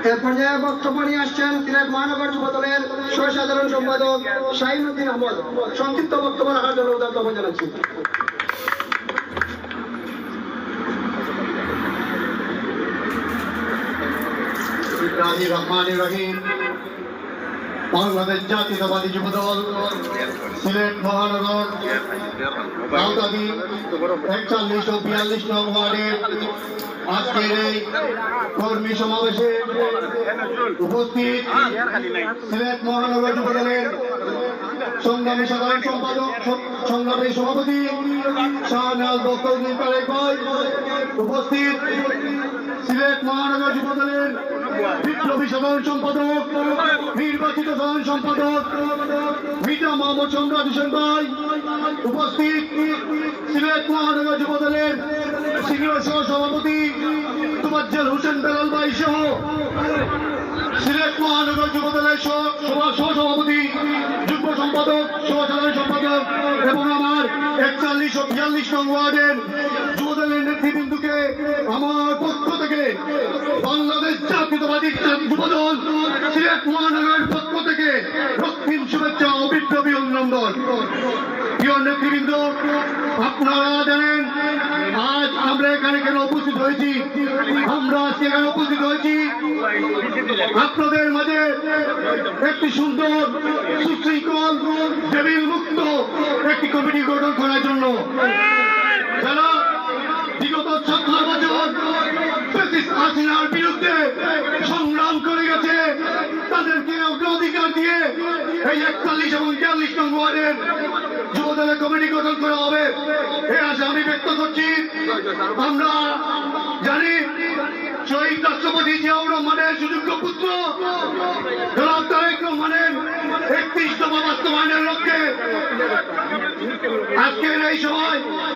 এ পর্যায়ে বক্তব্য নিয়ে আসছেন সিলেট মহানগর যুব দলের সাধারণ সম্পাদক শাহিনুদ্দিন আহমদ। সংক্ষিপ্ত বক্তব্য রাখার জন্য উদাত্ত আহ্বান জানাচ্ছি। বাংলাদেশ জাতীয়তাবাদী যুব দল সিলেট মহানগর 41 ও 42 নং ওয়ার্ডের আজকের এই কর্মী সমাবেশে উপস্থিত সিলেট মহানগর যুব দলের সংগ্রামী সাধারণ সম্পাদক সংগ্রামী সভাপতি শাহনাজ বক্তব্য ভাই, উপস্থিত সিলেট মহানগর যুব দলের বিপ্লবী সাধারণ সম্পাদক নির্বাচিত সাধারণ সম্পাদক মির্জা মোহাম্মদ সম্রাট হোসেন ভাই, উপস্থিত সিলেট মহানগর যুব দলের সিনিয়র সহ সভাপতি তোফাজ্জল হোসেন বেলাল ভাই সহ সিলেট মহানগর যুব দলের সহ সভাপতি যুগ্ম সম্পাদক সহ সাধারণ সম্পাদক এবং আমার 41 ও 42 নং ওয়ার্ডের যুব দলের নেতৃবৃন্দকে আমার পক্ষ থেকে বাংলাদেশ জাতীয়তাবাদী যুব দল সিলেট মহানগরের পক্ষ থেকে রক্তিম শুভেচ্ছা ও বিপ্লবী অভিনন্দন। প্রিয় নেতৃবৃন্দ, আপনারা জানেন আজ আমরা এখানে কেন উপস্থিত হয়েছি। আমরা আজকে এখানে উপস্থিত হয়েছি আপনাদের মাঝে একটি সুন্দর সুশৃঙ্খল টেবিল মুক্ত একটি কমিটি গঠন করার জন্য, যারা বিগত 17 বছর ফ্যাসিস্ট হাসিনার বিরুদ্ধে সংগ্রাম করে গেছে, তাদেরকে অগ্রাধিকার দিয়ে এই 41 এবং 42 নং ওয়ার্ডের যুব দলের কমিটি গঠন করা হবে এই আশা আমি ব্যক্ত করছি। আমরা জানি শহীদ রাষ্ট্রপতি জিয়াউর রহমানের সুযোগ্য পুত্র জনাব তারেক রহমানের 31 দফা বাস্তবায়নের লক্ষ্যে আজকের এই সময়